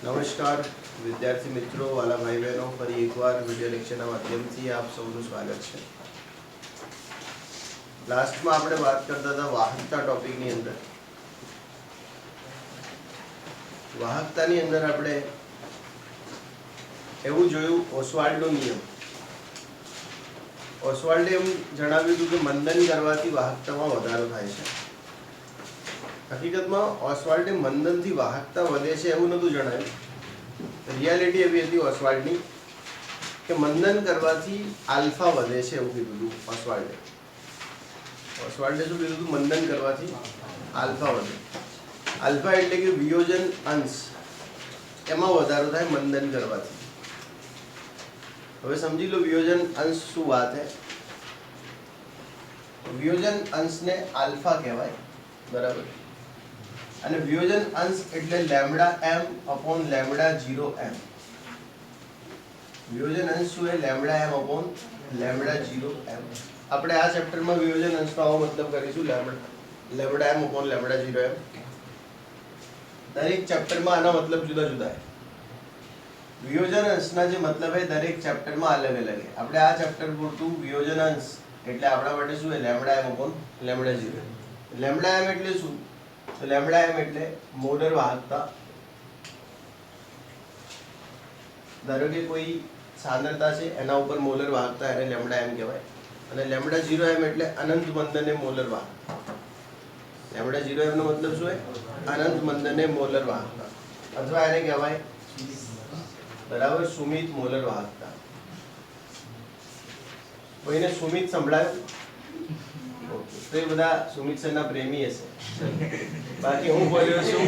નમસ્કાર વિદ્યાર્થી મિત્રો, વાલા ભાઈ બહેનો, ફરી એકવાર વિડિયો લેક્ચરના માધ્યમથી આપ સૌનું સ્વાગત છે. લાસ્ટમાં આપણે વાત કરતા હતા વાહકતા ટોપિકની અંદર. વાહકતાની અંદર આપણે એવું જોયું ઓસ્વાલ્ડનો નિયમ. ઓસ્વાલ્ડે એમ જણાવ્યું હતું કે મંદન કરવાથી વાહકતામાં વધારો થાય છે. હકીકતમાં ઓસ્વાલ્ડે મંદનથી વાહકતા વધે છે એવું નહોતું જણાવ્યું. રિયાલિટી એવી હતી ઓસ્વાલ્ડની કે મંદન કરવાથી આલ્ફા વધે છે એવું કીધું હતું ઓસ્વાલ્ડે. ઓસ્વાલ્ડે શું કીધું હતું? મંદન કરવાથી આલ્ફા વધે. આલ્ફા એટલે કે વિયોજન અંશ, એમાં વધારો થાય મંદન કરવાથી. હવે સમજી લો વિયોજન અંશ શું વાત છે. વિયોજન અંશને આલ્ફા કહેવાય, બરાબર. અને વિયોજન અંશ એટલે લેમ્ડા એમ અપોન લેમ્ડા 0 એમ. વિયોજન અંશ શું છે? લેમ્ડા એમ અપોન લેમ્ડા 0 એમ. આપણે આ ચેપ્ટરમાં વિયોજન અંશનો આવો મતલબ કરીશું, લેમ્ડા એમ અપોન લેમ્ડા 0 એમ. દરેક ચેપ્ટરમાં આના મતલબ જુદા જુદા છે. વિયોજન અંશના જે મતલબ છે દરેક ચેપ્ટરમાં અલગ અલગ છે. આપણે આ ચેપ્ટર પૂરતું વિયોજન અંશ એટલે આપણા માટે શું છે? Lambda M upon lambda 0. Lambda M એટલે શું? તો લેમ્ડા એમ એટલે મોલર વાહકતા. ધારો કે કોઈ સાંદ્રતા છે એના ઉપર મોલર વાહકતા, એને લેમ્ડા એમ કહેવાય. અને લેમ્ડા 0 એમ એટલે અનંત મંદને મોલર વાહકતા. લેમ્ડા 0 એમ નો મતલબ શું છે? અનંત મંદને મોલર વાહકતા, અથવા એને કહેવાય બરાબર સુમિત મોલર વાહકતા. કોઈને સુમિત સંભળાયું? તો એ બધા સુમિત સરના પ્રેમી હશે. બાકી હું બોલ્યો છું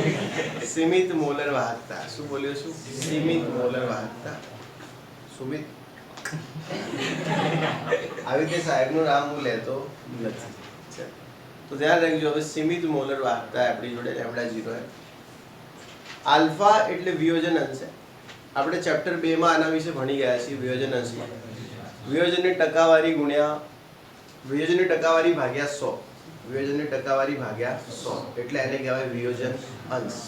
સીમિત મોલર વાહકતા. શું બોલ્યો છું? સીમિત મોલર વાહકતા. સુમિત આવી રીતે સાહેબનું નામ હું લેતો નથી, તો ધ્યાન રાખજો. હવે સીમિત મોલર વાહકતા આપણી જોડે લેમ્ડા 0 એમ. આલ્ફા એટલે વિયોજન અંશ. આપણે ચેપ્ટર 2 માં આના વિશે ભણી ગયા છીએ. વિયોજન અંશમાં વિયોજનની ટકાવારી ગુણ્યા વિયોજનની ટકાવારી ભાગ્યા 100. વિયોજનની ટકાવારી ભાગ્યા 100 એટલે એને કહેવાય વિયોજન અંશ.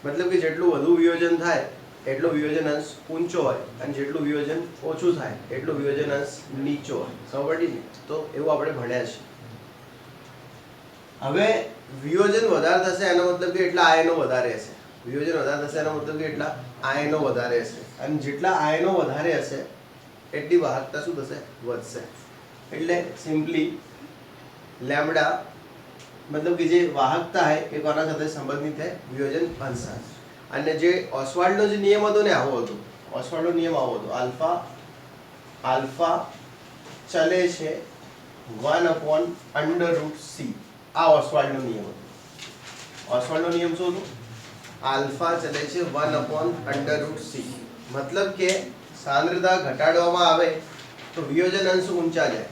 મતલબ કે જેટલું વધુ વિયોજન થાય એટલો વિયોજન અંશ ઊંચો હોય, અને જેટલું વિયોજન ઓછું થાય એટલો વિયોજન અંશ નીચો હોય. ખબર પડી ને? તો એવું આપણે ભણ્યા છે. હવે વિયોજન વધારે થશે એનો મતલબ કે એટલા આયનો વધારે હશે. વિયોજન વધારે થશે એનો મતલબ કે એટલા આયનો વધારે હશે, અને જેટલા આયનો વધારે હશે એટલી વાહકતા શું થશે? વધશે. એટલે સિમ્પલી લેમ્ડા મતલબ કે જે વાહકતા है એ કોના સાથે સંબંધિત है? વિયોજન અંશ સાથે. અને જે ઓસ્વાલ્ડનો જે નિયમ હતો ને આવો હતો. ઓસ્વાલ્ડનો નિયમ આવો હતો. આલ્ફા ચલે છે 1/√c. આ ઓસ્વાલ્ડનો નિયમ હતો. ઓસ્વાલ્ડનો નિયમ શું હતો? આલ્ફા ચલે છે 1/√c. મતલબ કે સાંદ્રતા ઘટાડવામાં આવે તો વિયોજન અંશ ઊંચા જાય.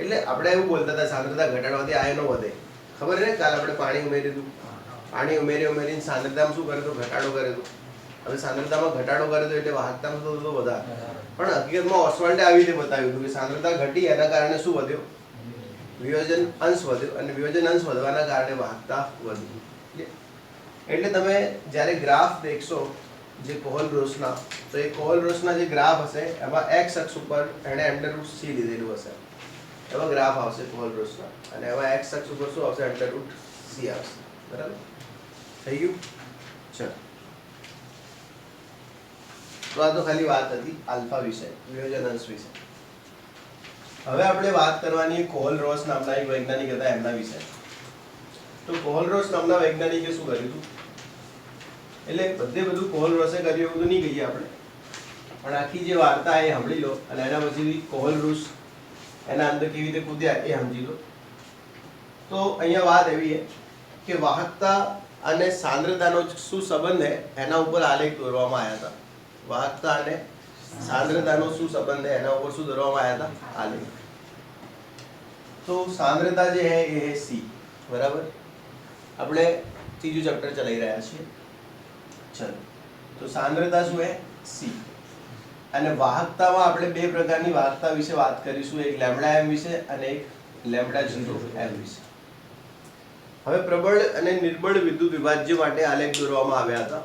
એટલે આપણે એવું બોલતા હતા સાંદ્રતા ઘટાડવાથી આયનો વધે. ખબર છે? કાલ આપણે પાણી ઉમેર્યું હતું. પાણી ઉમેરીને સાંદ્રતામાં શું કરે તો ઘટાડો કરે તો. હવે સાંદ્રતામાં ઘટાડો કરે તો એટલે વાહકતામાં તો વધારે. પણ હકીકતમાં ઓસ્વાલ્ડે આવી રીતે બતાવ્યું હતું કે સાંદ્રતા ઘટી એના કારણે શું વધ્યો? વિયોજન અંશ વધ્યો, અને વિયોજન અંશ વધવાના કારણે વાહકતા વધી. એટલે તમે જ્યારે ગ્રાફ દેખશો જે કોહલરોસના, તો એ કોહલરોસના જે ગ્રાફ હશે એમાં x અક્ષ ઉપર એણે √c લીધેલું હશે. એવા ગ્રાફ આવશે કોહલરોસના, અને એમાં x અક્ષ ઉપર શું આવશે? √c આવશે. બરાબર? થઈ ગયું? ચલો, તો આ તો ખાલી વાત હતી આલ્ફા વિશે, વિયોજન અંશ વિશે. હવે આપણે વાત કરવાની કોહલરોસ નામના એક વૈજ્ઞાનિક હતા એમના વિશે. તો કોહલરોસ નામના વૈજ્ઞાનિકે શું કર્યું હતું? એટલે બધું કોહલરોસે કર્યું એવું તો નહીં કહીએ આપણે, પણ આખી જે વાર્તા એ સાંભળી લો, અને એના પછી કોહલરોસ એના અંદર કેવી રીતે કૂદ્યા એ સમજી લો. તો અહીંયા વાત એવી છે કે વાહકતા અને સાંદ્રતાનો શું સંબંધ છે એના ઉપર આલેખ દોરવામાં આવ્યા હતા. વાહકતા અને સાંદ્રતાનો શું સંબંધ છે એના ઉપર શું દોરવામાં આવ્યા હતા? આલેખ. તો સાંદ્રતા જે છે એ c. બરાબર? આપણે ત્રીજું ચેપ્ટર ચલાવી રહ્યા છીએ. ચલો, તો સાંદ્રતા શું છે? c. અને વાહકતામાં આપણે બે પ્રકારની વાહકતા વિશે વાત કરીશું, એક લેમ્ડા એમ વિશે અને એક લેમ્ડા 0 એમ વિશે. હવે પ્રબળ અને નિર્બળ વિદ્યુત વિભાજ્ય માટે આલેખ દોરવામાં આવ્યા હતા.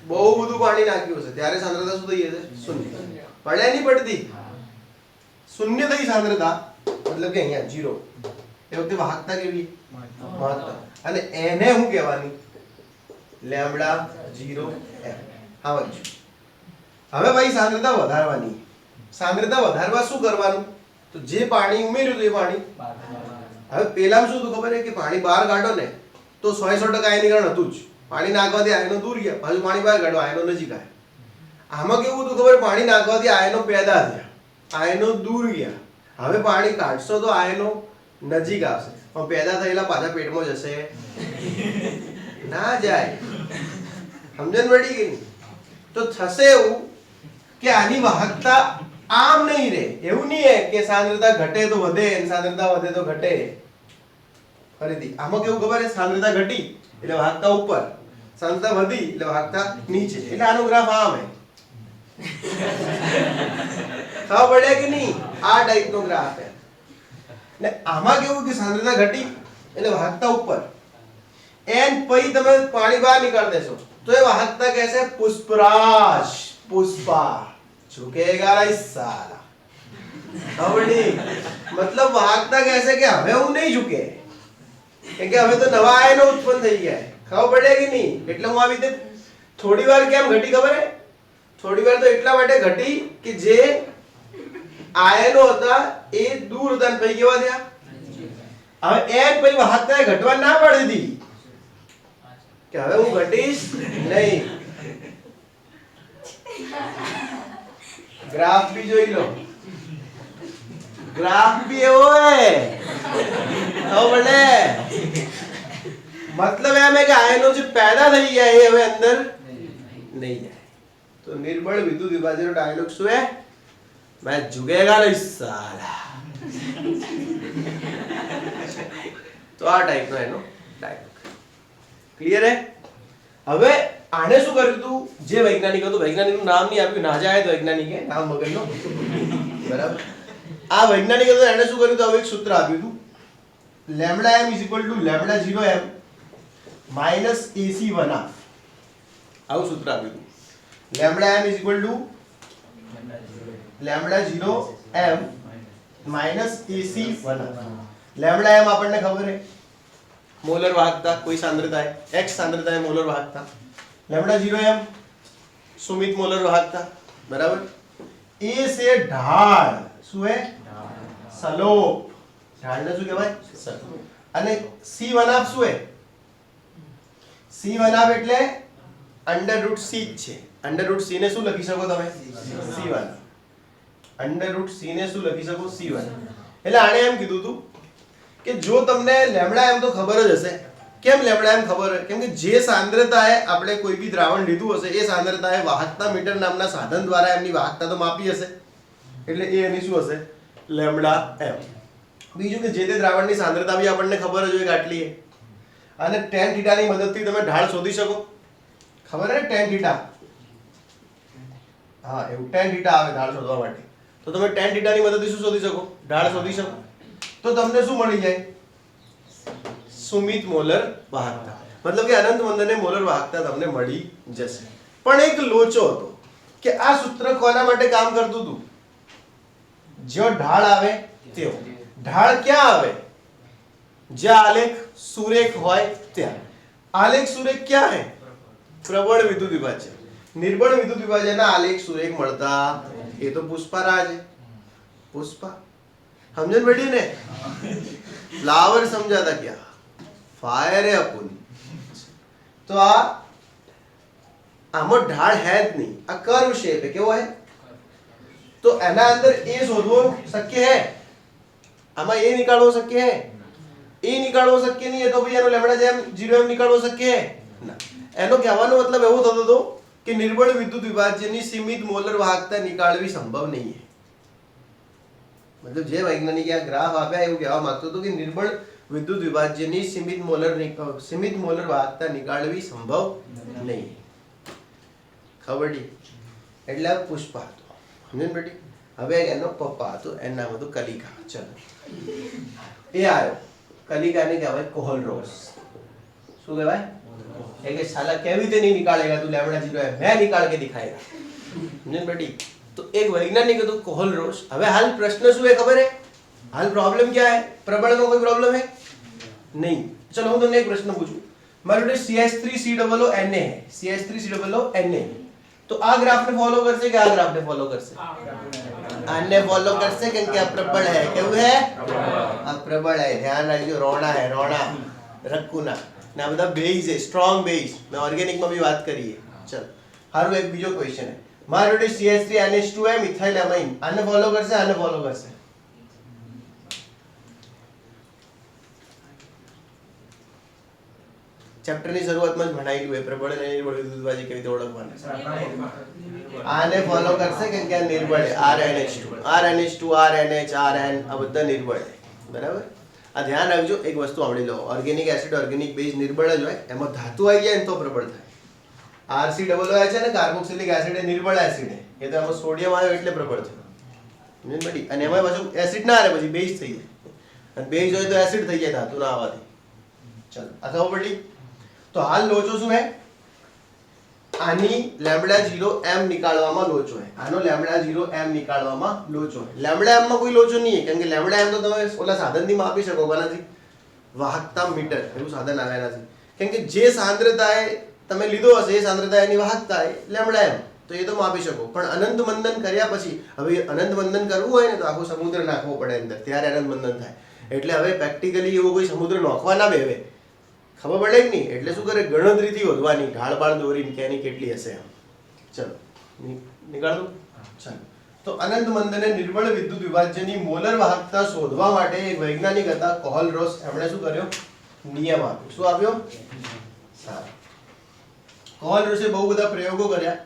બહુ બધું પાણી નાખ્યું હશે ત્યારે સાંદ્રતા શું થઈ હશે? શૂન્ય. પડ્યા નહીં પડતી, શૂન્ય થઈ સાંદ્રતા, મતલબ કે અહીંયા 0. એ વખતે વાહકતા કેવી? મહત્તમ. અને એને હું કહેવાની? Lambda 0 m. હા વચ્ચે હવે ભાઈ સાંદ્રતા વધારવાની. સાંદ્રતા વધારવા શું કરવાનું? તો જે પાણી ઉમેર્યું હતું એ પાણી હવે પેલામાં શું હતું ખબર છે કે પાણી બહાર કાઢો ને તો 100% આયનીકરણ હતું જ. પાણી નાખવાથી આયનો દૂર ગયા, પાછું પાણી બહાર કાઢો આયનો નજીક આવ્યા. આમાં કેવું હતું ખબર? પાણી નાખવાથી આયનો પેદા થયા, આયનો દૂર ગયા. હવે પાણી કાઢશો તો આયનો નજીક આવશે, પણ પેદા થયેલા પાછા પેટમાં જશે ના જાય. સમજણ પડી ગઈ? તો થશે એવું કે આની વાહકતા આમ નહીં રહે. એવું નહીં કે સાંદ્રતા ઘટે તો વધે, સાંદ્રતા વધે તો ઘટે. ફરીથી આમાં કેવું ખબર છે? સાંદ્રતા ઘટી એટલે વાહકતા ઉપર, સાંદ્રતા વધી એટલે વાહકતા નીચે. એટલે આનો ગ્રાફ આમ હે. ખબર પડે કે નહીં? આ ટાઈપનો ગ્રાફ હે. ને આમાં કેવું કે સાંદ્રતા ઘટી એટલે વાહકતા ઉપર, એન પછી તમે પાણી બહાર નીકાળ દેશો તો એ વાહકતા કહેશે પુષ્પરાજ. પુષ્પા झुकेगा नहीं साला. ખબર નહીં? મતલબ વાહકતા કહેશે કે હવે હું નહીં ઝુકે, કેમ કે હવે તો નવા આયનો ઉત્પન્ન થઈ ગયા. ખબર પડે કે નહીં? એટલે હું આવી રીતે થોડી વાર કેમ ઘટી ખબર હે? થોડી વાર તો એટલા માટે ઘટી કે જે આયનો હતા એ દૂર હતા, પછી કેવા થયા? હવે એક પછી વાહકતાએ ઘટવા ના પાડી દીધી કે હવે હું ઘટીશ નહીં. ગ્રાફ भी જોઈ લો. ગ્રાફ भी એવો હે. मतलब એમ है કે આયનો જે પેદા થઈ ગયા એ હવે અંદર નહીં જાય. તો નિર્બળ વિદ્યુત વિભાજનનો ડાયલોગ શું है? मैं झुकेगा नहीं साला. તો આ ટાઈપનો એનો ડાયલોગ ક્લિયર હે? હવે આને શું કર્યું હતું? જે વૈજ્ઞાનિક હતું, વૈજ્ઞાનિકનું નામ નહીં આપ્યું, ના જાય તો વૈજ્ઞાનિકે નામ મગજનો બરાબર. આ વૈજ્ઞાનિક હતો એને શું કર્યું હતું? હવે એક સૂત્ર આપ્યું હતું, lambda m lambda 0 m minus AC1 half. આવું સૂત્ર આપ્યું હતું. Lambda m lambda 0 m minus AC1 half. Lambda m આપણને ખબર है મોલર વાહકતા, કોઈ સાંદ્રતા है x સાંદ્રતા है મોલર વાહકતા. લેમ્બડા 0 m સુમિત મોલર વાહકતા બરાબર. a से ढाल શું है? સ્લોપ. ઢાળને શું કહેવાય? સ્લોપ. અને c1 half શું है? c1 half એટલે √c છે. √c ને શું લખી શકો તમે? c1. √c ને શું લખી શકો? c1. એટલે આને એમ કીધું હતું કે જો તમને લેમ્બડા m તો ખબર જ હશે. કેમ લેમ્બડા m ખબર હોય? કેમ કે જે સાંદ્રતાએ આપણે કોઈ બી દ્રાવણ લીધું હશે એ સાંદ્રતાએ વાહકતા મીટર નામના સાધન દ્વારા એમની વાહકતા તો માપી હશે, એટલે એ એની શું હશે? Lambda m. બીજું કે જે તે દ્રાવણની સાંદ્રતા બી આપણને ખબર જ હોય કે આટલી છે. અને tan θ ની મદદથી તમે ઢાળ શોધી શકો. ખબર હે tan θ? હા, એવું tan θ આવે ઢાળ શોધવા માટે. તો તમે tan θ ની મદદથી શું શોધી શકો? ઢાળ શોધી શકો. તો તમને શું મળી જાય? સુમિત મોલર વાહકતા. મતલબ કે અનંત મંદને મોલર વાહકતા તમને મળી જશે. પણ એક લોચો હતો કે આ સૂત્ર કોના માટે કામ કરતું હતું? જો ઢાળ આવે તેઓ. ઢાળ ક્યાં આવે? જ્યાં આલેખ સુરેખ હોય ત્યાં. આલેખ સુરેખ ક્યાં હે? પ્રબળ વિદ્યુત વિભાજન. નિર્બળ વિદ્યુત વિભાજનના આલેખ સુરેખ મળતા એ તો પુષ્પારાજ है. પુષ્પા समझन बैठी ने? फ्लावर समझाता क्या? फायर है अपन. तो આમાં ઢાળ હે જ નહીં, આ કર્વ શેપ है. કેવો है? તો એના અંદર એ શોધવો શક્ય है? આમાં એ નિકાળવો શક્ય है? એ નિકાળવો શક્ય નહીં है તો ભાઈ એનો લેમ્બડા 0 m નિકાળવો શક્ય है ના. એનો કહેવાનો મતલબ એવો થતો હતો કે નિર્બળ વિદ્યુત વિભાજનની સીમિત મોલર વાહકતા નિકાળવી સંભવ નહીં है. मतलब જે વૈજ્ઞાનિકે આ ગ્રાફ આપ્યા એવું કહેવા માંગતો હતો કે નિર્બળ વિદ્યુત વિભાજનની સીમિત મોલર વાહકતા નિકાળવી સંભવ નહીં. ખબર ડી? એટલે પુષ્પા હતો. સમજણ બેટી? હવે એનો પપ્પા હતો, એનું નામ હતું કલિકા. ચલો એ આવ્યો. કલિકાને કહેવાય કોહલરોસ. શું કહેવાય? है कि साला कैविते नहीं निकालेगा तू लैम्बडा जीरो है, मैं निकाल के दिखाएगा समझे बेटी। तो एक वैज्ञानिक હતું કોહલ રોસ। હવે હાલ પ્રશ્ન શું है खबर है, हाल प्रॉब्लम क्या है, प्रबल में कोई प्रॉब्लम है नहीं। चलो હું તમને એક પ્રશ્ન પૂછું, મારું જોડે CH3COO Na है, CH3COO Na, तो આ ગ્રાફ ને ફોલો કરશે કે આ ગ્રાફ ને ફોલો કરશે? આને ફોલો કરશે કેમ કે આ પ્રબળ है। કેવું है? આ પ્રબળ है, ध्यान રાખજો, રોણા है, રોણા રકુના ને આ બધા બેઝ है, સ્ટ્રોંગ બેઝ। મેં ઓર્ગેનિક માં भी વાત કરી है। चल હારું એક બીજો ક્વેશ્ચન है, મારું જોડે CH3NH2 है મિથાઇલ એમાઇન, આને ફોલો કરશે આને ફોલો કરશે? ચેપ્ટર ની શરૂઆતમાં જ ભણાયેલું है પ્રબળ અને નિર્બળ વિદ્યુતવાજી કેવી રીતે ઓળખવાના। આને ફોલો કરશે કેમ કે આ નિર્બળ है, RNH2 RNH RN આ બધા નિર્બળ है, બરાબર। આ ધ્યાન રાખજો, એક વસ્તુ આવડી લો, ઓર્ગેનિક એસિડ ઓર્ગેનિક બેઝ નિર્બળ જ હોય, એમાં ધાતુ આવી જાય ને તો પ્રબળ થાય। RCOO છે ને કાર્બોક્સિલિક એસિડ એ નિર્બળ એસિડ है, એ તો એમાં સોડિયમ આવ્યો એટલે પ્રબળ થયો સમજ પડી। અને એમાં પાછું એસિડ ના આવે પછી બેઝ થઈ જાય, અને બેઝ હોય તો એસિડ થઈ જાય ધાતુ ના આવવાથી। ચલો આ ખબર પડી। तो हाल लोचो શું है, આની લેમ્બડા 0 m નિકાળવામાં લોચો है, આનો લેમ્બડા 0 m નિકાળવામાં લોચો है। લેમ્બડા m માં કોઈ લોચો નહીં है, કેમ કે લેમ્બડા m તો તમે ઓલા સાધનથી માપી શકો, કોનાથી? વાહકતા મીટર એવું સાધન આવે એનાથી, કેમ કે જે સાંદ્રતાએ તમે લીધો હશે એ સાંદ્રતા એની વાહકતા है લેમ્બડા m, તો એ તો માપી શકો। પણ અનંત મંદન કર્યા પછી, હવે અનંત મંદન કરવું હોય ને તો આખો સમુદ્ર નાખવો પડે અંદર, ત્યારે અનંત મંદન થાય। એટલે હવે પ્રેક્ટિકલી એવો કોઈ સમુદ્ર નાખવા ના બેવે, ખબર પડે કે નહીં? એટલે શું કરે, ગણતરીથી વધવાની, ઢાળ બાળ દોરીને કે એની કેટલી હશે એમ। ચલો નીકાળ દો। ચલો તો અનંત મંદને નિર્બળ વિદ્યુત વિભાજ્યની મોલર વાહકતા શોધવા માટે એક વૈજ્ઞાનિક હતા કોહલ રોસ, એમણે શું કર્યો, નિયમ આપ્યો। શું આપ્યો? સારું। કોહલ રોસે બહુ બધા પ્રયોગો કર્યા,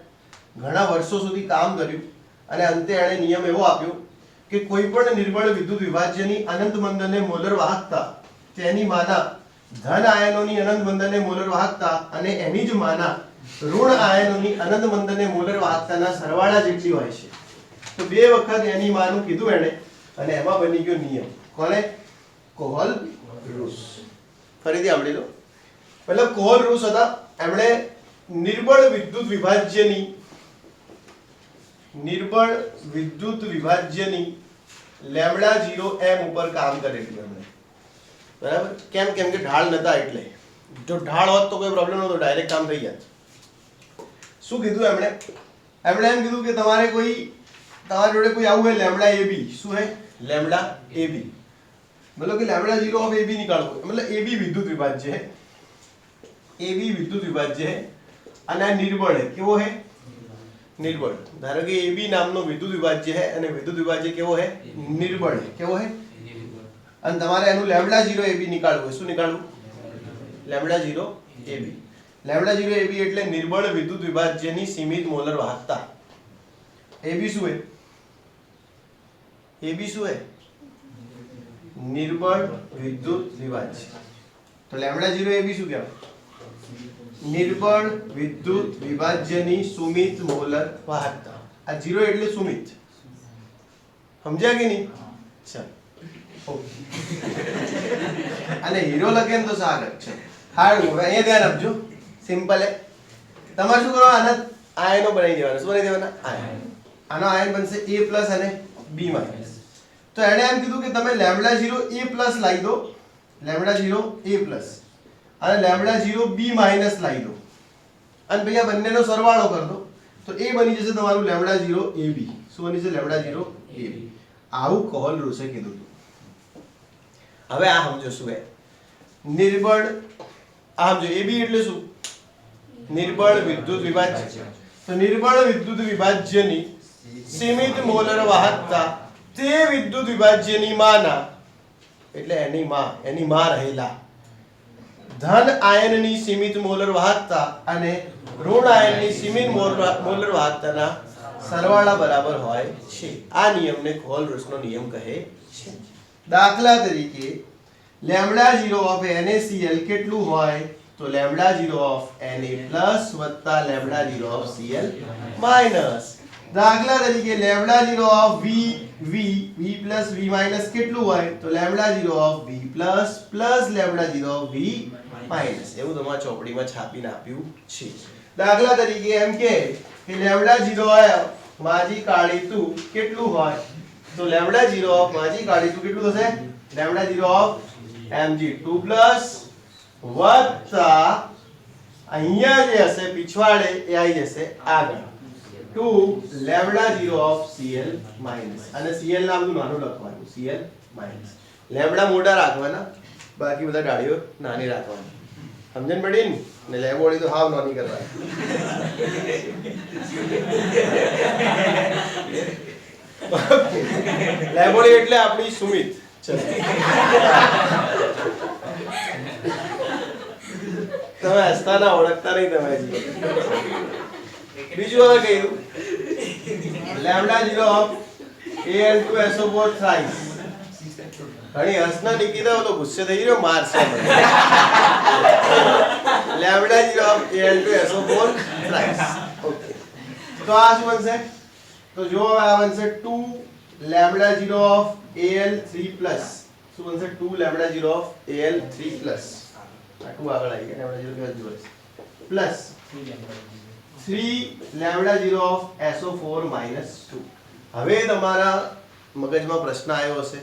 ઘણા વર્ષો સુધી કામ કર્યું, અને અંતે એણે નિયમ એવો આપ્યો કે કોઈ પણ નિર્બળ વિદ્યુત વિભાજ્યની અનંત મંદને મોલર વાહકતા તેની માના ધન આયનોની અનંત મંદને મોલર વાહકતા અને એની જ માના ઋણ આયનોની અનંત મંદને મોલર વાહકતાના સરવાળા જેટલી હોય છે। તો બે વખત એની માનું કીધું એણે, અને એમાં બની ગયો નિયમ। કોને? કોહલ રૂસ। ફરીથી સાંભળી લો, પહેલા કોહલ રૂસ હતા, એમણે નિર્બળ વિદ્યુત વિભાજ્યની લેમ્બડા 0 m ઉપર કામ કરેલું એમણે, બરાબર। કેમ? કેમ કે ઢાળ નતા, એટલે જો ઢાળ હોત તો કોઈ પ્રોબ્લેમ નહોતો, ડાયરેક્ટ કામ થઈ જાત। શું કીધું એમણે? એમણે એમ કીધું કે તમારે તમારી જોડે કોઈ આવું है લેમ્બડા AB, શું है લેમ્બડા AB, मतलब कि લેમ્બડા 0 ऑफ AB निकालो, मतलब AB विद्युत विभाज्य है, AB विद्युत विभाज्य है અને આ નિર્બળ है, કેવો है? નિર્બળ। ધારો કે AB નામનો વિદ્યુત વિભાજ્ય है અને વિદ્યુત વિભાજ્ય કેવો है? નિર્બળ है। કેવો है? અને તમારે એનું લેમ્બડા 0 AB નીકાળવું હોય। શું નીકાળવું? Lambda 0 AB। લેમ્બડા 0 AB એટલે નિર્બળ વિદ્યુત વિભાજ્યની સીમિત મોલર વાહકતા। AB શું है? AB શું है? નિર્બળ વિદ્યુત વિભાજ્ય। તો લેમ્બડા 0 AB શું કહેવાય? નિર્બળ વિદ્યુત વિભાજ્યની સુમિત મોલર વાહકતા। આ 0 એટલે સુમિત, સમજ્યા કે નહીં? ચાલ અને હીરો લખે ને તો સાગર છે। હારું, હવે અહીંયા ધ્યાન આપજો, સિમ્પલ है। તમારે શું કરવાનું, આના આયનો બનાવી દેવાના। શું બનાવી દેવાના? આયન। આનો આયન બનશે A+ અને B-। તો એણે એમ કીધું કે તમે લેમ્બડા 0 A+ લાવી દો, લેમ્બડા 0 A+ અને લેમ્બડા 0 B- લાવી દો, અને ભઈ આ બંનેનો સરવાળો કરી દો, તો એ બની જશે તમારું લેમ્બડા 0 AB। શું બની જશે? Lambda 0 AB। આવું કોહલ રોસે કીધું હતું। હવે આ સમજો શું है નિર્બળ, આ સમજો AB એટલે શું? નિર્બળ વિદ્યુત વિભાજ્ય। તો નિર્બળ વિદ્યુત વિભાજ્યની સીમિત મોલર વાહકતા તે વિદ્યુત વિભાજ્યની માના, એટલે એની માં રહેલા ધન આયનની સીમિત મોલર વાહકતા અને ઋણ આયનની સીમિત મોલર વાહકતાના સરવાળા બરાબર હોય છે। આ નિયમને કોહલ રોસનો નિયમ કહે છે। દાખલા તરીકે લેમ્બડા 0 ઓફ NaCl કેટલું હોય? તો લેમ્બડા 0 ઓફ Na+ વત્તા લેમ્બડા 0 ઓફ Cl માઈનસ। દાખલા તરીકે લેમ્બડા 0 ઓફ V + V- કેટલું હોય? તો lambda 0 of V+ plus lambda 0 of V- minus એવું તમારા ચોપડીમાં છાપીને આપ્યું છે. દાખલા તરીકે એમ કે લેમ્ડા 0 માજી કાઢીતું કેટલું હોય તો લેમ્ડા 0 ઓફ માજી કાઢીતું કેટલું થશે લેમ્ડા 0 ઓફ mg2 પ્લસ વત્તા અહીંયા જે હશે પીછવાડે એ આવી જશે આગળ 2 લેમ્ડા 0 ઓફ cl માઇનસ અને cl નામનું નાનું લખવાનું cl માઇનસ લેમ્ડા મોટા રાખવાના બાકી બધા ડાળીઓ નાની રાખવાની સમજણ પડી ને લેબોડી તો હાવ નાની કરવાની લેબોડી એટલે આપણી સુમિત ચલો તમે હસતા ના ઓળખતા નહીં તમે હજી બીજું હવે કહ્યું લેમ્ડા 0 ઓફ Al2SO4 thrice ઘણી હસના નિકિતા તો ગુસ્સે થઈ રહ્યો મારશે lambda 0 of Al2SO4 thrice okay તો આ શું બનશે તો જો આ બનશે 2 લેમ્ડા 0 ઓફ Al3 પ્લસ શું બનશે 2 લેમ્ડા 0 ઓફ Al3 પ્લસ આ 2 આગળ આવી ગયા લેમ્ડા 0 કેવા જોડે plus 3 lambda 0 of SO4 minus 2 હવે તમારા મગજમાં પ્રશ્ન આવ્યો હશે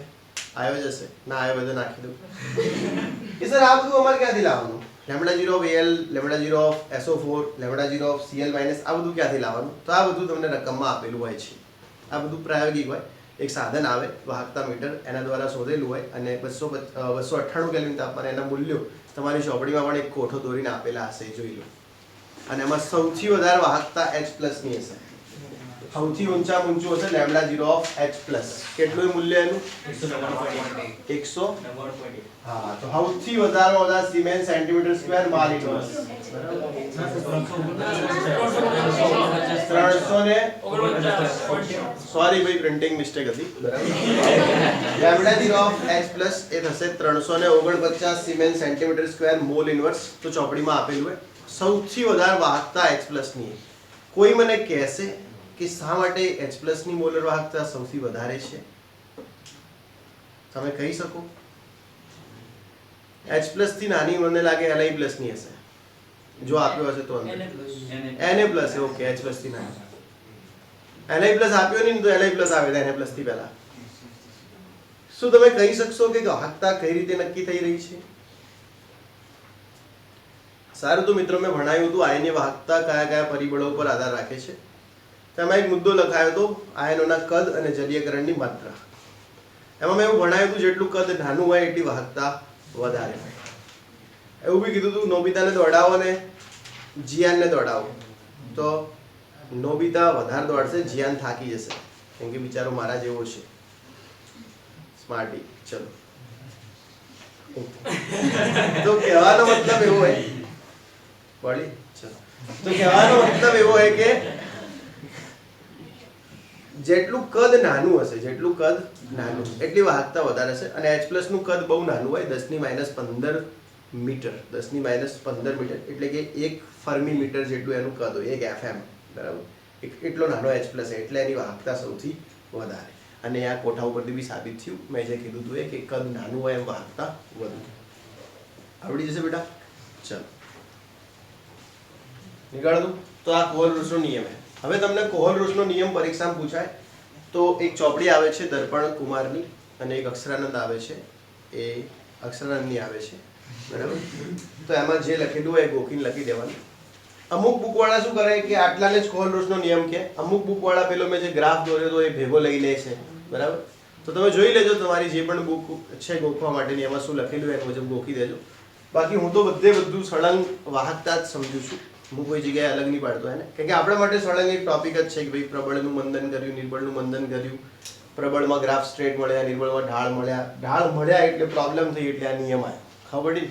આવ્યો જ હશે ના આવ્યો બધું નાખી દઉં કે સર આ બધું અમારે ક્યાંથી લાવવાનું lambda 0 of Al lambda 0 of SO4 lambda 0 of Cl minus આ બધું ક્યાંથી લાવવાનું તો આ બધું તમને રકમમાં આપેલું હોય છે આ બધું પ્રાયોગિક હોય એક સાધન આવે વાહકતા મીટર એના દ્વારા શોધેલું હોય અને 298 કેલ્વિન તાપમાને એના મૂલ્યો તમારી ચોપડીમાં પણ એક કોઠો દોરીને આપેલા હશે જોઈ લો અને એમાં સૌથી વધારે વાહકતા H+ ની હશે સૌથી ઊંચામાં ઊંચું હશે લેમ્ડા 0 ઓફ H+. કેટલું મૂલ્ય એનું 100 હા તો સૌથી વધારે સિમેન્સ સેન્ટીમીટર સ્ક્વેર માલ ઇન્વર્સ 300 સોરી ભાઈ પ્રિન્ટિંગ મિસ્ટેક હતી બરાબર લેમ્ડા 0 ઓફ H+ એ થશે 349 siemens centimetre square mall inverse તો ચોપડીમાં આપેલું હોય સૌથી વધારે વાહકતા H+ ની કોઈ મને કહેશે કે શા માટે H+ ની મોલર વાહકતા સૌથી વધારે છે તમે કહી શકો H+ થી નાની મને લાગે Li+ ની હશે જો આપ્યો હશે તો Na+ ઓકે H+ થી નાની Li+ આપ્યો નહીં તો Li+ આવે Na+ થી પહેલા શું તમે કહી શકશો કે વાહકતા કઈ રીતે નક્કી થઈ રહી છે સારું તો મિત્રો મેં ભણાવ્યું હતું આયનની વાહકતા કયા કયા પરિબળો પર આધાર રાખે છે તેમાં એક મુદ્દો લખાયો હતો આયનોના કદ અને જલીયકરણની માત્રા એમાં મેં એવું ભણાવ્યું હતું જેટલું કદ નાનું હોય એટલી વાહકતા વધારે હોય એવું બી કીધું હતું નોબિતાને દોડાવો ને જીયાનને દોડાવો તો નોબિતા વધારે દોડશે જીયાન થાકી જશે કેમ કે બિચારો મારા જેવો છે સ્માર્ટી ચલો તો કહેવાનો મતલબ એવો હોય પડી ચલો તો કહેવાનો મતલબ એવો હોય કે જેટલું કદ નાનું હશે એટલી વાહકતા વધારે હશે અને H+ નું કદ બહુ નાનું હોય 10⁻15 મીટર 10⁻15 મીટર એટલે કે 1 ફર્મી મીટર જેટલું એનું કદ હોય 1 FM બરાબર એટલો નાનો H+ એટલે એની વાહકતા સૌથી વધારે અને આ કોઠા ઉપરથી બી સાબિત થયું મેં જે કીધું હતું એ કે કદ નાનું હોય એમ વાહકતા વધુ આવડી જશે બેટા ચલો નીકળ દઉં તો આ કોહલરુસનો નિયમ છે હવે તમને કોહલરુસનો નિયમ પરીક્ષામાં પૂછાય તો એક ચોપડી આવે છે દર્પણ કુમારની અને એક અક્ષરાનંદ આવે છે એ અક્ષરાનંદની આવે છે બરાબર તો એમાં જે લખેલું હોય એ ગોખીને લખી દેવાનું અમુક બુકવાળા શું કરે કે આટલાને જ કોહલરુસનો નિયમ કે અમુક બુકવાળા પેલો મેં જે ગ્રાફ દોર્યો તો એ ભેગો લઈ લે છે બરાબર તો તમે જોઈ લેજો તમારી જે પણ બુક છે ગોખવા માટેની એમાં શું લખેલું હોય એ મુજબ ગોખી દેજો બાકી હું તો બધું સળંગ વાહકતા જ સમજુ છું હું કોઈ જગ્યાએ અલગ નહીં પાડતો એને કેમ કે આપણા માટે સળંગ એક ટોપિક જ છે કે ભાઈ પ્રબળનું મંદન કર્યું નિર્બળનું મંદન કર્યું પ્રબળમાં ગ્રાફ સ્ટ્રેટ મળ્યા નિર્બળમાં ઢાળ મળ્યા એટલે પ્રોબ્લેમ થઈ એટલે આ નિયમ આવ્યો ખબર પડી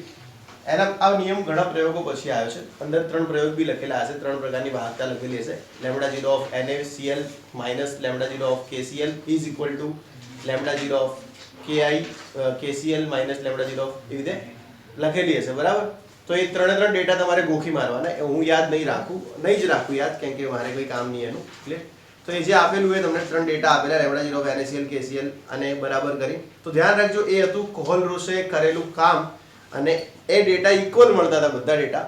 એના આ નિયમ ઘણા પ્રયોગો પછી આવ્યો છે અંદર 3 પ્રયોગ બી લખેલા હશે 3 પ્રકારની વાહકતા લખેલી હશે lambda 0 of NaCl minus lambda 0 of KCl is equal to lambda 0 of KCl minus lambda 0 of એ રીતે લખેલી હશે બરાબર તો એ 3 ડેટા તમારે ગોખી મારવાના હું યાદ નહીં જ રાખું યાદ કેમ કે મારે કોઈ કામ નહીં એનું એટલે તો એ જે આપેલું હોય તમને 3 ડેટા આપેલા લેમ્ડા 0 ઓફ NaCl KCl અને બરાબર કરી તો ધ્યાન રાખજો એ હતું કોહલરુસે કરેલું કામ અને એ ડેટા ઇક્વલ મળતા હતા બધા ડેટા,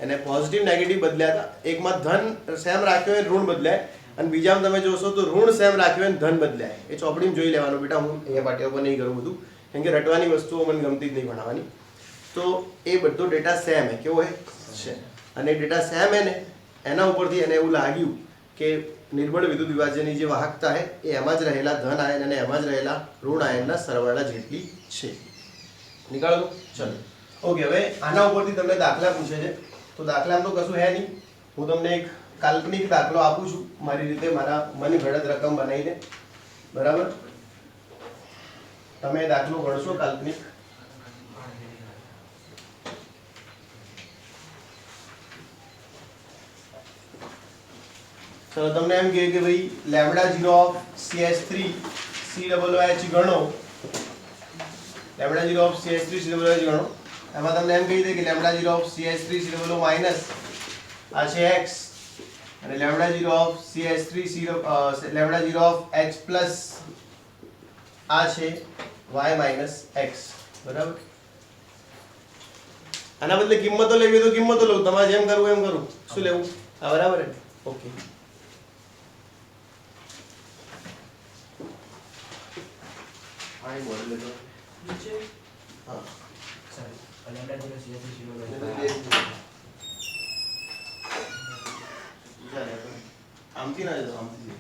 એને પોઝિટિવ નેગેટિવ બદલ્યા હતા. એકમાં ધન સેમ રાખ્યો હોય ઋણ બદલાય, અને બીજામાં તમે જોશો તો ઋણ સેમ રાખ્યો હોય ધન બદલાય. એ ચોપડીમાં જોઈ લેવાનું બેટા, હું અહીંયા પાટિયા પર નહીં કરું બધું, કેમ કે રટવાની વસ્તુઓ મને ગમતી જ નહીં ભણાવવાની. તો એ બધો ડેટા સેમ હે, કેવો હે છે, અને ડેટા સેમ હે ને એના ઉપરથી એને એવું લાગ્યું કે નિર્બળ વિદ્યુત વિભાજનની જે વાહકતા હે એ એમાં જ રહેલા ધન આયન અને એમાં જ રહેલા ઋણ આયનના સરવાળા જેટલી છે. નીકાળો. ચલો ઓકે, હવે આના ઉપરથી તમને દાખલા પૂછે છે. તો દાખલામાં તો કશું હે નહીં, હું તમને એક કાલ્પનિક દાખલો આપું છું મારી રીતે, મારા મનગઢત રકમ બનાવીને. બરાબર, તમે દાખલો ગણશો કાલ્પનિક. ચલો તમને એમ કહે કે ભાઈ લેમ્ડા 0 ઓફ CS3 COOH ગણો, લેમ્ડા 0 ઓફ CS3 COOH ગણો. એમાં તમને એમ કહી દે કે lambda 0 of CS3 COOH minus આ છે x, અને lambda 0 of CS3 lambda 0 of x plus આ છે y માઇનસ x. બરાબર, આના બદલે કિંમતો લેવી તો કિંમતો લઉં, તમારે જેમ કરવું એમ કરું. શું લેવું? હા બરાબર ને. ઓકે, આમથી ના જતો, આમથી.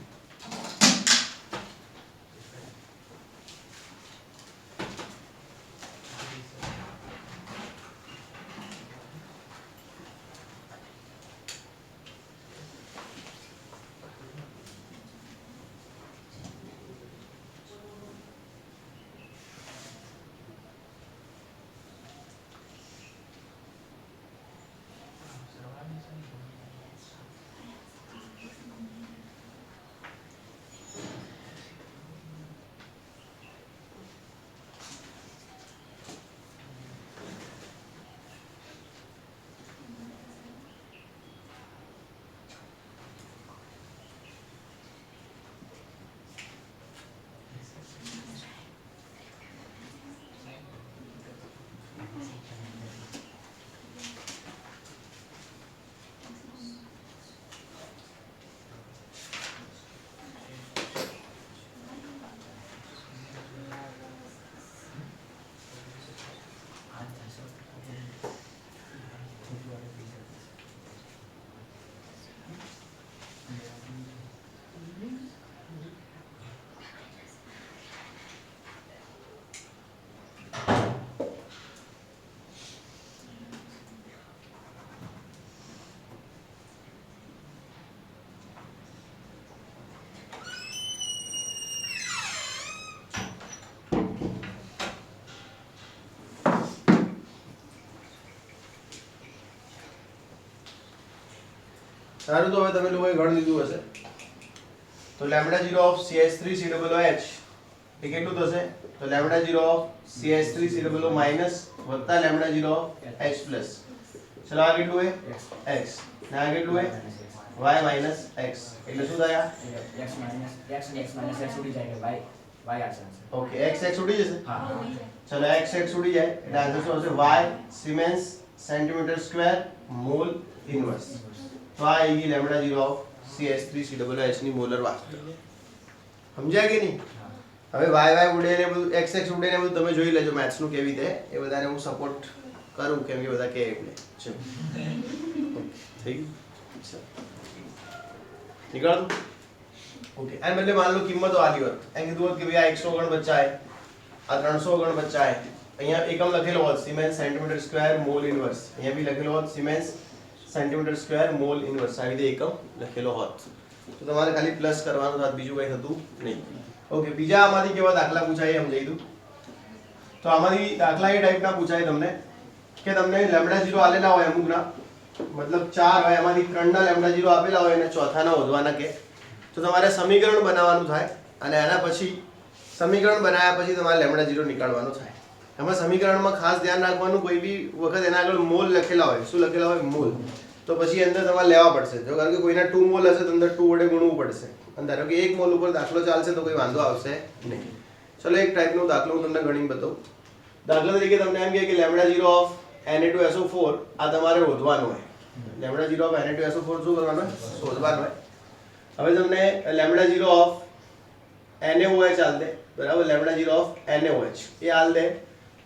સારું, તો હવે તમે લોકોએ ગણ લીધું હશે. તો લેમ્ડા 0 ઓફ CS3 COOH એ કેટલું થશે? તો lambda 0 of CS3 COOH minus વત્તા લેમ્ડા 0 ઓફ H પ્લસ. ચલો આ કેટલું હે? x, ને આ કેટલું હે? y minus x. એટલે શું થયા? x માઇનસ x ઉડી જાય કે y આવશે. ઓકે, x ઉડી જશે. હા, ચલો x ઉડી જાય એટલે આન્સર શું હશે? y siemens centimetre square mall inverse. તો આ આવી ગઈ લેમ્ડા 0 ઓફ CS3 COOH ની મોલર વાહકતા. સમજ્યા કે નહીં? હવે y ઉડે ને બધું x ઉડે ને બધું તમે જોઈ લેજો મેથ્સ નું કેવી રીતે, એ બધાને હું સપોર્ટ કરું કેમ કે બધા કે એટલે ચલો થઈ ગયું. નીકળતું. ઓકે, આ બદલે માન લો કિંમતો આલી હોત, એમ કીધું હોત કે ભાઈ આ 100 ગણ બચ્ચા હે, આ 300 ગણ બચ્ચા હે, અહીંયા એકમ લખેલો હોત siemens centimetre square mall inverse, અહીંયા બી લખેલો હોત siemens centimetre square mall inverse, આવી રીતે એકમ લખેલો હોત તો તમારે ખાલી પ્લસ કરવાનું થાત, બીજું કંઈ થતું નહીં. ઓકે, બીજા આમાંથી કેવા દાખલા પૂછાય એમ જઈ દઉં. તો આમાંથી દાખલા એ ટાઈપના પૂછાય તમને કે તમને લેમ્ડા 0 આલેલા હોય અમુકના, મતલબ 4 હોય, એમાંથી 3 ના લેમ્ડા 0 આપેલા હોય અને ચોથાના વધવાના કે, તો તમારે સમીકરણ બનાવવાનું થાય, અને એના પછી સમીકરણ બનાવ્યા પછી તમારે લેમ્ડા 0 નીકાળવાનું થાય. એમાં સમીકરણમાં ખાસ ધ્યાન રાખવાનું, કોઈ બી વખત એના આગળ મોલ લખેલા હોય, શું લખેલા હોય? મોલ. તો પછી અંદર તમારે લેવા પડશે. જો કારણ કે કોઈના 2 મોલ હશે તો અંદર 2 વડે ગુણવું પડશે, અને ધારો કે 1 મોલ ઉપર દાખલો ચાલશે તો કોઈ વાંધો આવશે નહીં. ચલો એક ટાઈપનો દાખલો હું તમને ગણીને બતાવું. દાખલા તરીકે તમને એમ કહે કે λ0 ઓફ Na2SO4 આ તમારે શોધવાનું હોય. λ0 ઓફ Na2SO4 શું કરવાનું હોય? શોધવાનું હોય. હવે તમને λ0 ઓફ NaOH આલ દે, બરાબર? λ0 ઓફ NaOH એ આલ દે,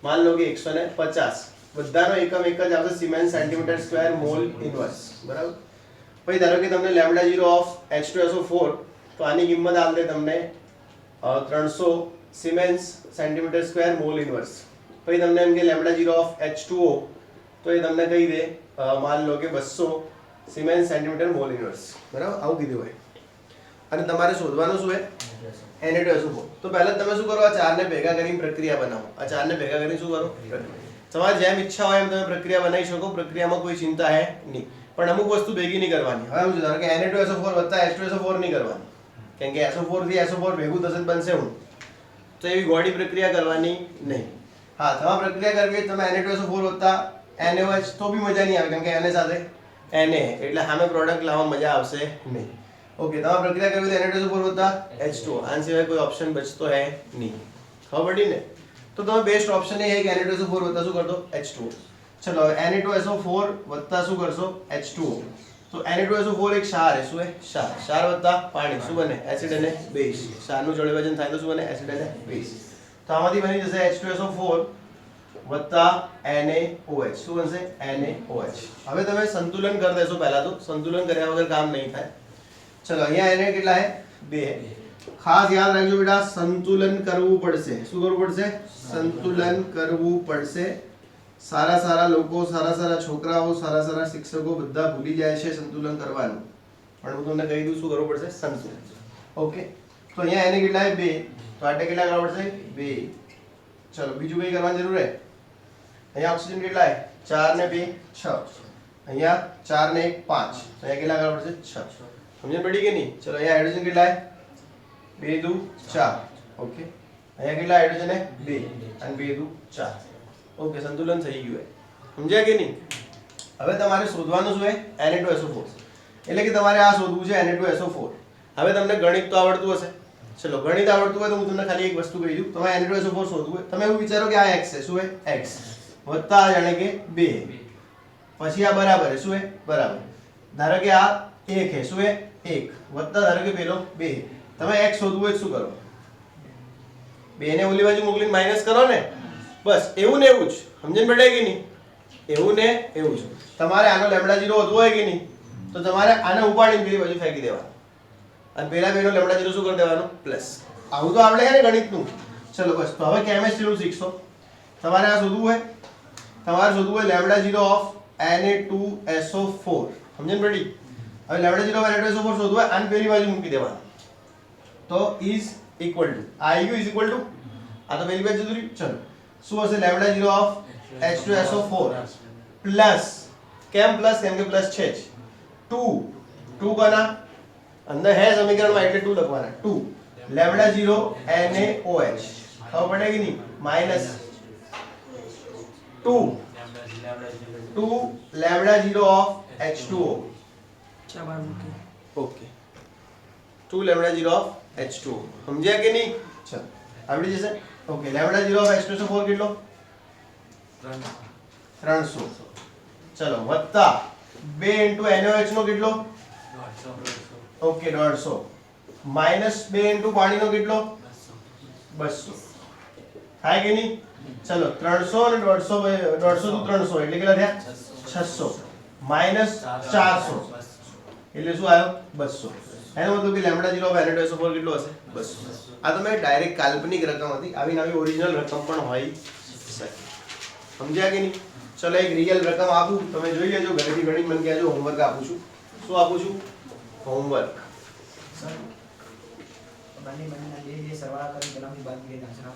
માન લો કે 150, બધાનો એકમ એક જ આવશે siemens centimetre square mall inverse, બરાબર? પછી ધારો કે તમને λ0 ઓફ H2SO4 તો આની કિંમત આલ દે તમને 300 siemens centimetre square mall inverse. પછી તમને એમ કે λ0 ઓફ H2O તો એ તમને કહી દે માન લો કે 200 સિમેન્સ સેન્ટીમીટર મોલ ઇનવર્સ, બરાબર? આવું કીધું હોય. અને તમારે શોધવાનું શું છે? Na2SO4. તો પહેલા તમે શું કરો? આ ચારને ભેગા કરીને પ્રક્રિયા બનાવો. આ ચારને ભેગા કરીને શું કરો? તમારે જેમ ઈચ્છા હોય એમ તમે પ્રક્રિયા બનાવી શકો, પ્રક્રિયામાં કોઈ ચિંતા હે નહીં. પણ અમુક વસ્તુ ભેગી નહીં કરવાની. હવે હું ધારો કે Na2SO4 વત્તા H2SO4 નહીં કરવાની, કેમ કે SO4 થી SO4 ભેગું થશે તો બનશે હું, તો એવી ગોળી પ્રક્રિયા કરવાની નહીં. હા, તમારે પ્રક્રિયા કરવી હોય તમે Na2SO4 વત્તા NaOH તો બી મજા નહીં આવે, કેમ કે Na સાથે Na એટલે સામે પ્રોડક્ટ લાવવા મજા આવશે નહીં. ઓકે, તમારે પ્રક્રિયા કરવી હોય તો Na2SO4 વત્તા H2O, આના સિવાય કોઈ ઓપ્શન બચતો હે નહીં. ખબર પડી ને? તો તમે બેસ્ટ ઓપ્શન એ છે કે Na2SO4 વત્તા શું કરતો? H2O. ચલો હવે Na2SO4 વત્તા શું કરશો? H2O. તો Na2SO4 એક ક્ષાર છે. શું છે? ક્ષાર. ક્ષાર વત્તા પાણી શું બને? એસિડ અને બેઝ. ક્ષારનું જળવિભાજન થાય તો શું બને? એસિડ અને બેઝ. તો આમાંથી બની જશે H2SO4 વત્તા NaOH. શું બનશે? NaOH. હવે તમે સંતુલન કરી દેશો. પહેલા તો સંતુલન કર્યા વગર કામ નહીં થાય. ચલો અહીંયા Na કેટલા છે? 2. ખાસ યાદ રાખજો બેટા, સંતુલન કરવું પડશે. શું કરવું પડશે? સંતુલન કરવું પડશે. સારા સારા લોકો, સારા સારા છોકરાઓ, સારા સારા શિક્ષકો બધા ભૂલી જાય છે સંતુલન કરવાનું, પણ હું તમને કહી દઉં શું કરવું પડશે? સંતુલન. ઓકે, તો અહીંયા Na કેટલા છે? 2. તો આટલે કેટલા કરવા પડશે? 2. ચલો બીજું કઈ કરવાની જરૂર છે? અહીંયા ઓક્સિજન કેટલા છે? 4 ને 2 6. અહીંયા 4 ને 1 5. તો અહીંયા કેટલા કરવા પડશે? 6. સમજણ પડી કે નહીં? ચલો અહીંયા હાઇડ્રોજન કેટલા છે? 2 2 4. ઓકે, અહીંયા કેટલા હાઇડ્રોજન છે? 2 અને 2 2 4. ઓકે, સંતુલન થઈ ગયું છે. સમજ્યા કે નહીં? હવે તમારે શોધવાનું શું છે? Na2SO4. એટલે કે તમારે આ શોધવું છે Na2SO4. હવે તમને ગણિત તો આવડતું હશે. ચલો ગણિત આવડતું હોય તો હું તમને ખાલી એક વસ્તુ કહી દઉં. તમારે Na2SO4 શોધવું હોય, તમે એવું વિચારો કે આ x છે. શું છે? x વત્તા જાણે કે 2, પછી આ બરાબર છે. શું છે? બરાબર. ધારો કે આ 1 છે. શું છે? 1 વત્તા ધારો કે પેલો 2. તમે x શોધવું હોય શું કરો? 2 ને ઓલી બાજુ મોકલીને માઈનસ કરો ને. બસ એવું ને એવું જ. સમજણ પડે કે નહીં? એવું ને એવું જ. તમારે આનો λ0 વધવો હોય કે નહીં, તો તમારે આને ઉપાડીને પેલી બાજુ ફેંકી દેવાનો અને પેલા બેનો λ0 શું કરી દેવાનો? પ્લસ. આવું તો આપણે હે ને ગણિતનું. ચલો બસ. તો હવે કેમિસ્ટ્રીનું શીખશો. તમારે આ શોધવું હોય, તમારે શોધવું હોય λ0 ઓફ Na2SO4. સમજણ પડી? હવે λ0 ઓફ Na2SO4 શોધવું હોય આને પેલી બાજુ મૂકી દેવાનું. તો is equal two IU is equal two આ તો પેલી બાજુ જતું રહ્યું. ચલો શું હશે? λ0 ઓફ H2SO4 પ્લસ, કેમ પ્લસ? કેમ કે પ્લસ છે જ. 2 કોના અંદર હે સમીકરણમાં એટલે 2 લખવાના. 2 λ0 NaOH. ખબર પડે કે નહીં? Minus 2 λ0 of H2O. Okay, 2 λ0 of H2O. સમજ્યા કે નહીં? ચલો આવડી જશે. ઓકે, λ0 ઓફ H2SO4 કેટલો? 300. ચલો વત્તા 2 NaOH નો કેટલો? ઓકે 150. માઈનસ 2 પાણીનો કેટલો? 200. થાય કે નહીં? ચલો 300 અને 150 નું 300 એટલે કેટલા થયા? 600. માઈનસ 400 એટલે શું આવ્યો? 200. એનો મતલબ કે λ0 ઓફ Na2SO4 કેટલો હશે? 200. આ તો મેં ડાયરેક્ટ કાલ્પનિક રકમ હતી. આવી નવી ઓરિજિનલ રકમ પણ હોય શકે. સમજ્યા કે નહીં? ચલો એક રિયલ રકમ આપું, તમે જોઈ લેજો. ઘરેથી ગણિત મને કહેજો. હોમવર્ક આપું છું. શું આપું છું? હોમવર્ક. સર બંનેના બે સરવાળા કરીને પેલાની બાદ કરી નાખશો.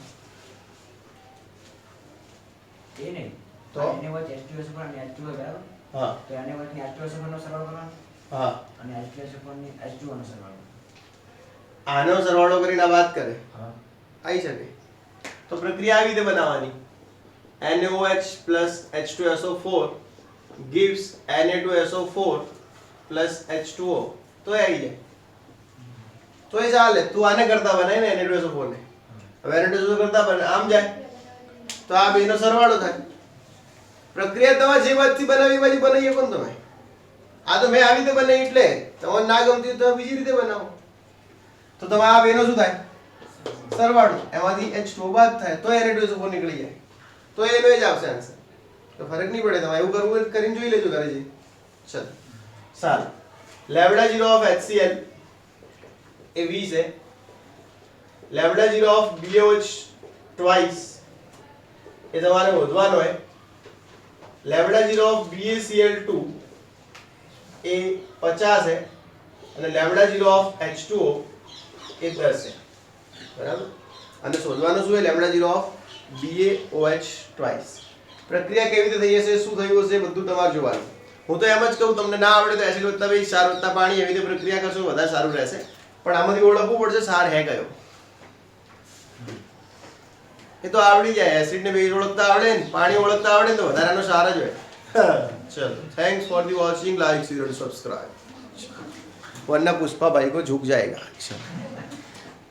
એ નહીં તો NaOH H2SO4 અને H2O બરાબર. હા તો NaOH ની H2SO4 નો સરવાળો કરવાનો હા અને H2SO4 ની H2O નો સરવાળો. આનો સરવાળો કરીને આ વાત કરે હા આવી શકે. તો પ્રક્રિયા આવી રીતે બનાવવાની. NaOH plus H2SO4 gives Na2SO4 plus H2O. તો એ આવી જાય. તો એ ચાલે. તું આને કરતા બનાય ને Na2SO4 ને. હવે Na2SO4 કરતા બને આમ જાય. તો આ બેનો સરવાળો થાય. પ્રક્રિયા તમે જે વાતથી બનાવી બાજુ બનાવી શકો ને તમે. આ તો મેં આવી રીતે બનાવી એટલે તમને ના ગમતી તો બીજી રીતે બનાવો. તો તમે આ બેનો શું થાય? સરવાળો. એમાંથી H2O બાદ થાય તો Na2SO4 નીકળી જાય. તો એનો જ આવશે આન્સર. તો ફરક નહીં પડે. તમારે એવું કરવું હોય તો કરીને જોઈ લેજો ઘરે જઈ. ચલો સારું. લેમ્ડા 0 ઓફ HCl એ 20 છે. લેમ્ડા 0 ઓફ BaOH ટ્વાઇસ એ તમારે શોધવાનો હોય. લેમ્ડા 0 ઓફ BaCl2 એ 50 છે અને લેમ્ડા 0 ઓફ H2O એ 10 છે. બરાબર. અને શોધવાનું શું છે? Lambda 0 of BaOH twice. પ્રક્રિયા કેવી રીતે થઈ હશે, શું થયું હશે, બધું તમારે જોવાનું. હું તો એમ જ કહું, તમને ના આવડે તો એસિડ વત્તા બેઝ, ક્ષાર વત્તા પાણી એવી રીતે પ્રક્રિયા કરશો વધારે સારું રહેશે. પણ આમાંથી ઓળખવું પડશે ક્ષાર હે કયો. એ તો આવડી જાય. એસિડ ને બેઝ ઓળખતા આવડે ને પાણી ઓળખતા આવડે ને તો વધારાનો ક્ષાર જ હોય. ચલો, thanks for the watching, like share subscribe. वरना पुष्पा भाई को झुक जाएगा.